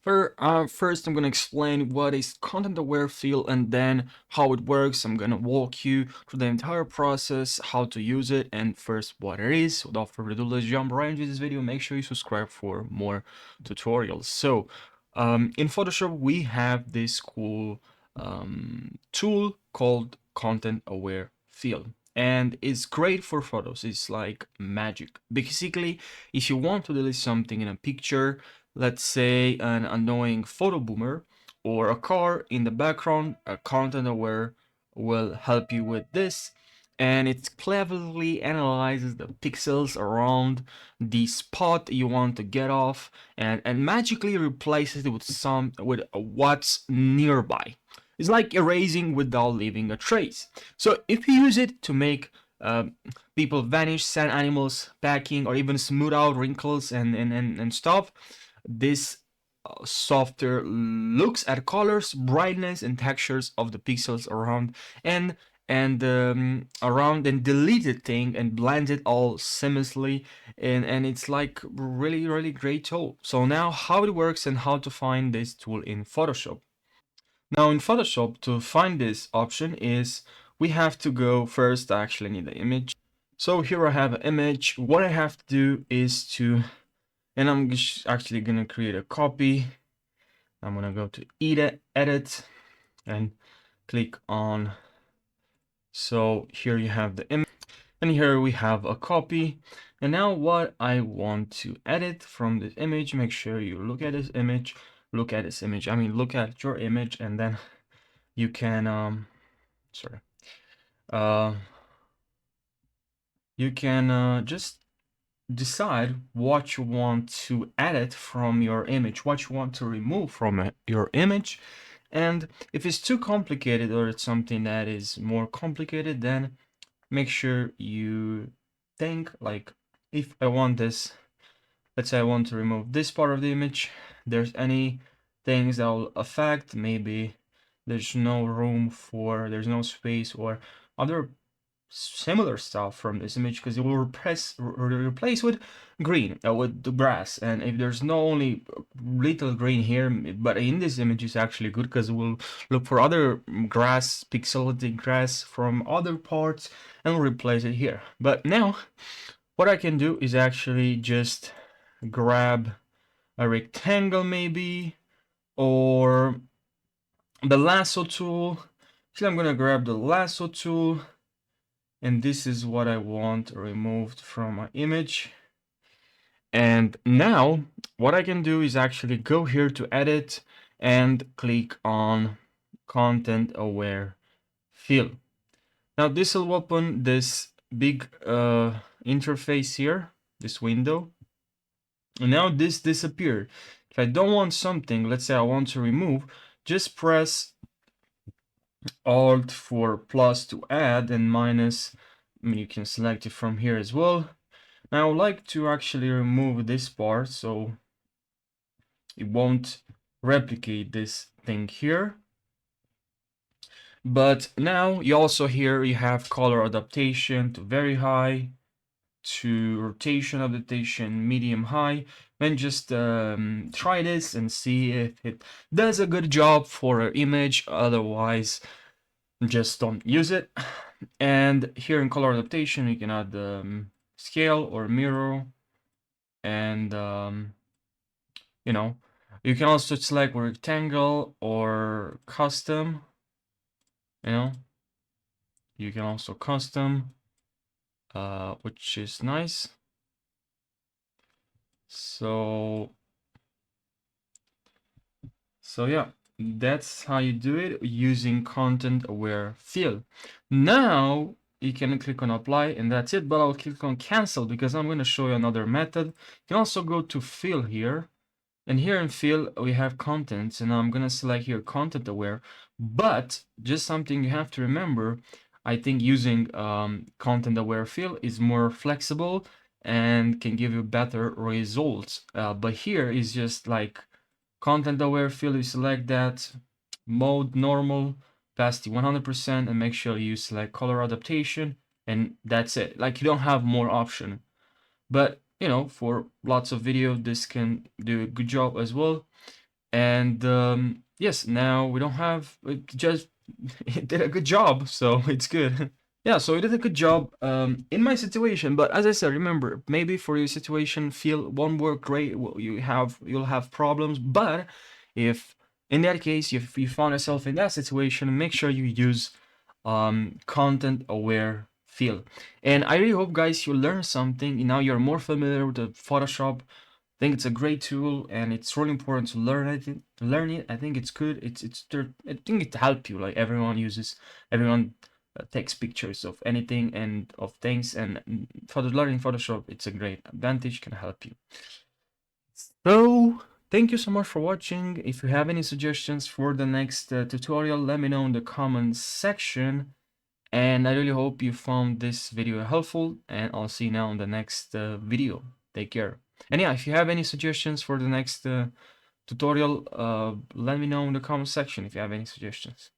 First, I'm going to explain what is content-aware fill and then how it works. I'm going to walk you through the entire process, how to use it, and first what it is. Without further ado, let's jump right into this video. Make sure you subscribe for more tutorials. So, in Photoshop, we have this cool tool called content-aware fill. And it's great for photos. It's like magic. Basically, if you want to delete something in a picture, let's say an annoying photo boomer or a car in the background, a content aware will help you with this, and it cleverly analyzes the pixels around the spot you want to get off and magically replaces it with what's nearby. It's like erasing without leaving a trace. So if you use it to make people vanish, sand animals, packing, or even smooth out wrinkles and stuff, this software looks at colors, brightness, and textures of the pixels around and delete the thing and blend it all seamlessly, and it's like really great tool. So now how it works and how to find this tool in Photoshop. Now in Photoshop, to find this option is we have to go first. I actually need the image. So here I have an image. What I have to do is to, and I'm actually gonna create a copy. I'm gonna go to edit and click on. So here you have the image, and here we have a copy. And now what I want to edit from this image, make sure you look at this image, look at this image. I mean, look at your image, and then you can you can just decide what you want to edit from your image, what you want to remove from your image. And if it's too complicated or it's something that is more complicated, then make sure you think like, if I want this, let's say I want to remove this part of the image, there's any things that will affect, maybe there's no space or other similar stuff from this image, because it will replace with green, with the grass. And if there's no only little green here, but in this image is actually good because we'll look for other grass, pixelated grass from other parts, and we'll replace it here. But now what I can do is actually just grab a rectangle maybe, or the lasso tool. Actually, I'm gonna grab the lasso tool, and this is what I want removed from my image. And now what I can do is actually go here to edit and click on content aware fill. Now this will open this big interface here, this window. And now this disappeared. If I don't want something, let's say I want to remove, just press Alt for plus to add, and minus, I mean, you can select it from here as well. Now I would like to actually remove this part so it won't replicate this thing here. But now you also here you have color adaptation to very high, to rotation adaptation medium high. Then just try this and see if it does a good job for an image. Otherwise, just don't use it. And here in color adaptation, you can add the scale or mirror, and you know, you can also select rectangle or custom. You know, you can also custom, which is nice. So yeah, that's how you do it using content aware fill. Now you can click on apply, and that's it. But I'll click on cancel because I'm going to show you another method. You can also go to fill here, and here in fill we have contents, and I'm going to select here content aware. But just something you have to remember, I think using content aware fill is more flexible and can give you better results. But here is just like content aware fill. You select that mode normal, opacity 100%, and make sure you select color adaptation, and that's it. Like, you don't have more option. But you know, for lots of video, this can do a good job as well. And yes, now we don't have it, just it did a good job, so it's good. Yeah, so it did a good job in my situation, but as I said, remember, maybe for your situation, feel won't work great. Well, you'll have problems, but if in that case, if you found yourself in that situation, make sure you use content aware feel. And I really hope, guys, you learn something. Now you're more familiar with the Photoshop. I think it's a great tool, and it's really important to learn it. I think it's good. I think it helps you. Like everyone takes pictures of anything and of things, and for the learning Photoshop, it's a great advantage. Can help you. So thank you so much for watching. If you have any suggestions for the next tutorial, let me know in the comments section. And I really hope you found this video helpful, and I'll see you now in the next video. Take care. And yeah, if you have any suggestions for the next tutorial, let me know in the comment section if you have any suggestions.